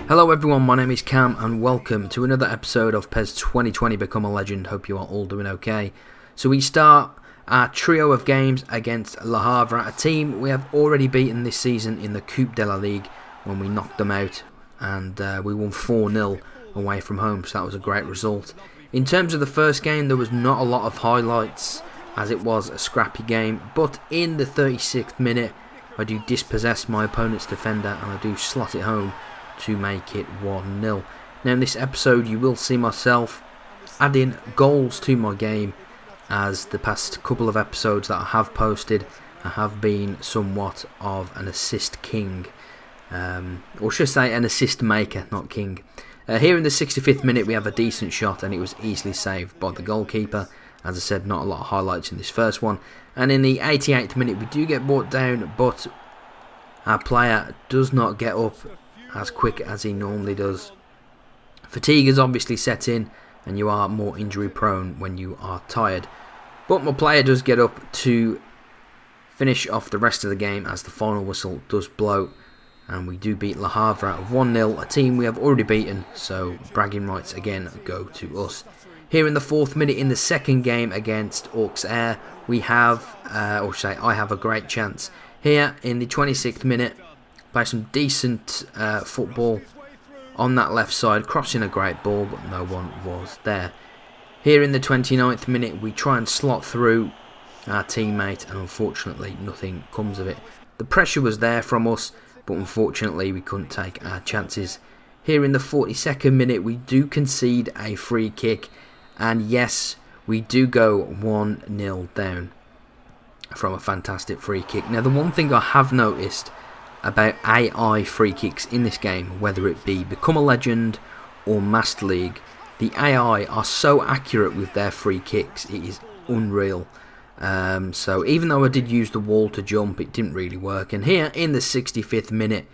Hello everyone, my name is Cam and welcome to another episode of PES 2020 Become a Legend. Hope you are all doing okay. So we start our trio of games against Le Havre, a team we have already beaten this season in the Coupe de la Ligue when we knocked them out, and we won 4-0 away from home, so that was a great result. In terms of the first game, there was not a lot of highlights as it was a scrappy game, but in the 36th minute I do dispossess my opponent's defender and I do slot it home to make it 1-0. Now in this episode you will see myself adding goals to my game, as the past couple of episodes that I have posted I have been somewhat of an assist king, or should I say an assist maker, not king. Here in the 65th minute we have a decent shot and it was easily saved by the goalkeeper. As I said, not a lot of highlights in this first one. And in the 88th minute we do get brought down, but our player does not get up as quick as he normally does. Fatigue is obviously set in and you are more injury prone when you are tired. But my player does get up to finish off the rest of the game as the final whistle does blow. And we do beat Le Havre 1-0, a team we have already beaten, so bragging rights again go to us. Here in the 4th minute in the second game against Auxerre, we have, I have a great chance. Here in the 26th minute, play some decent football on that left side, crossing a great ball, but no one was there. Here in the 29th minute, we try and slot through our teammate, and unfortunately nothing comes of it. The pressure was there from us, but unfortunately we couldn't take our chances. Here in the 42nd minute, we do concede a free kick, and yes, we do go 1-0 down from a fantastic free kick. Now the one thing I have noticed about AI free kicks in this game, whether it be Become a Legend or Master League, the AI are so accurate with their free kicks, it is unreal. So even though I did use the wall to jump, it didn't really work. And here in the 65th minute,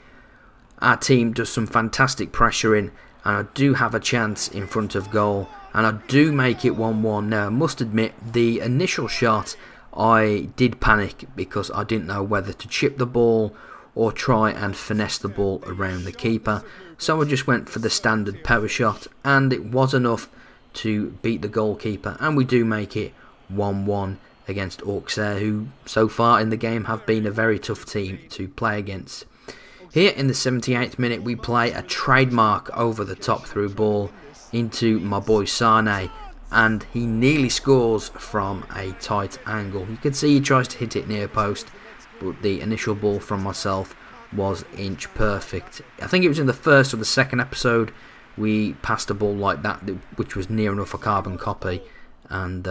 our team does some fantastic pressuring, and I do have a chance in front of goal, and I do make it 1-1. Now I must admit, the initial shot I did panic because I didn't know whether to chip the ball or try and finesse the ball around the keeper, so I just went for the standard power shot, and it was enough to beat the goalkeeper, and we do make it 1-1 against Auxerre, who so far in the game have been a very tough team to play against. Here in the 78th minute we play a trademark over the top through ball into my boy Sane, and he nearly scores from a tight angle. You can see he tries to hit it near post, but the initial ball from myself was inch perfect. I think it was in the first or the second episode we passed a ball like that, which was near enough a carbon copy, and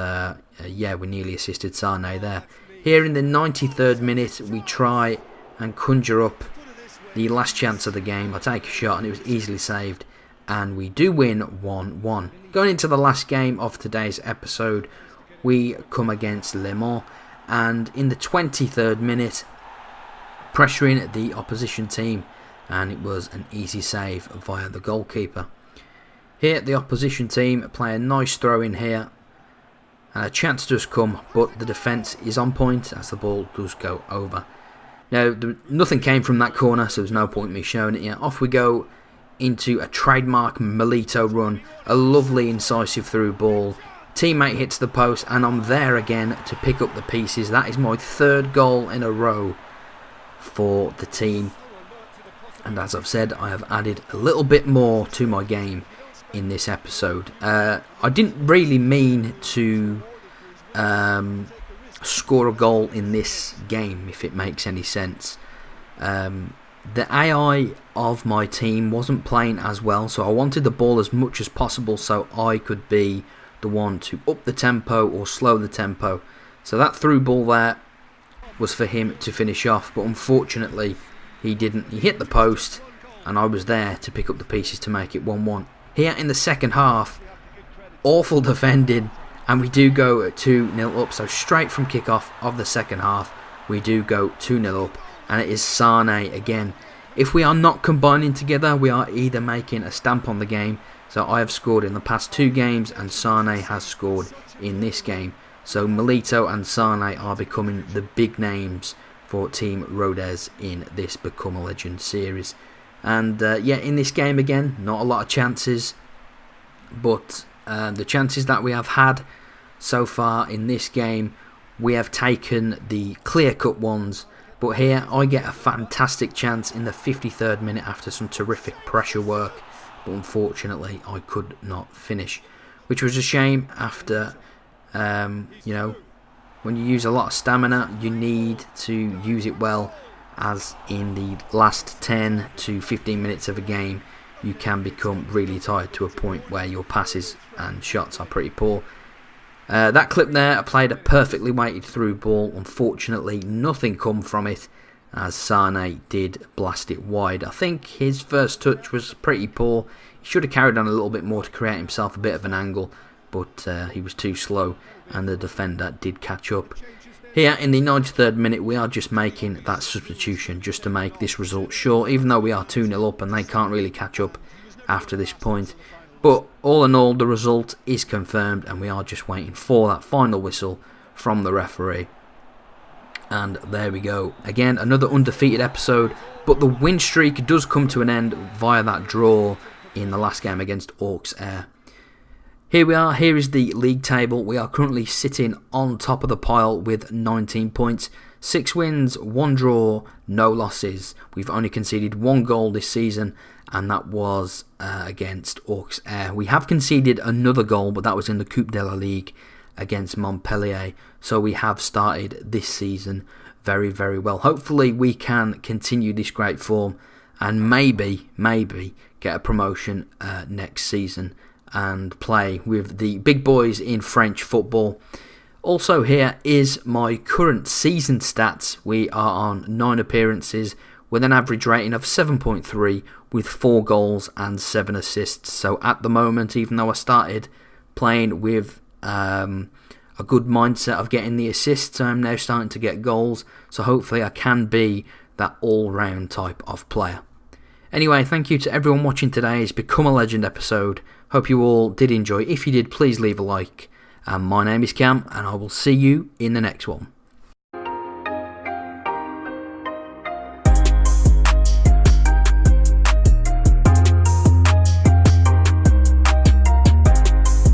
yeah, we nearly assisted Sane there. Here in the 93rd minute we try and conjure up the last chance of the game. I take a shot and it was easily saved, and we do win 1-1. Going into the last game of today's episode, we come against Le Mans, and in the 23rd minute, pressuring the opposition team, and it was an easy save via the goalkeeper. Here the opposition team play a nice throw in here, and a chance does come, but the defence is on point as the ball does go over. Now nothing came from that corner, so there's no point in me showing it yet. Off we go into a trademark Milito run, a lovely incisive through ball. Teammate hits the post and I'm there again to pick up the pieces. That is my 3rd goal in a row for the team, and as I've said, I have added a little bit more to my game in this episode. I didn't really mean to score a goal in this game, if it makes any sense. The AI of my team wasn't playing as well, so I wanted the ball as much as possible so I could be the one to up the tempo or slow the tempo. So that through ball there was for him to finish off, but unfortunately he didn't. He hit the post and I was there to pick up the pieces to make it 1-1. Here in the second half, awful defending, and we do go 2-0 up. So straight from kickoff of the second half we do go 2-0 up, and it is Sane again. If we are not combining together, we are either making a stamp on the game. So I have scored in the past 2 games and Sane has scored in this game. So Milito and Sane are becoming the big names for Team Rodez in this Become a Legend series. And yeah, in this game again, not a lot of chances, but the chances that we have had so far in this game, we have taken the clear-cut ones. But here I get a fantastic chance in the 53rd minute after some terrific pressure work, but unfortunately I could not finish, which was a shame. After you know, when you use a lot of stamina, you need to use it well, as in the last 10 to 15 minutes of a game you can become really tired to a point where your passes and shots are pretty poor. That clip there, I played a perfectly weighted through ball. Unfortunately, nothing come from it, as Sane did blast it wide. I think his first touch was pretty poor. He should have carried on a little bit more to create himself a bit of an angle, but he was too slow, and the defender did catch up. Here in the 93rd minute, we are just making that substitution just to make this result sure, even though we are 2-0 up and they can't really catch up after this point. But all in all, the result is confirmed, and we are just waiting for that final whistle from the referee. And there we go. Again, another undefeated episode, but the win streak does come to an end via that draw in the last game against Orcs Air. Here we are. Here is the league table. We are currently sitting on top of the pile with 19 points. 6 wins, 1 draw, no losses. We've only conceded 1 goal this season, and that was against Orcs Air. We have conceded another goal, but that was in the Coupe de la Ligue against Montpellier. So we have started this season very, very well. Hopefully we can continue this great form and maybe get a promotion next season and play with the big boys in French football. Also, here is my current season stats. We are on 9 appearances with an average rating of 7.3 with 4 goals and 7 assists. So at the moment, even though I started playing with a good mindset of getting the assists, I'm now starting to get goals. So hopefully I can be that all-round type of player. Anyway, thank you to everyone watching today's Become a Legend episode. Hope you all did enjoy. If you did, please leave a like. My name is Cam, and I will see you in the next one.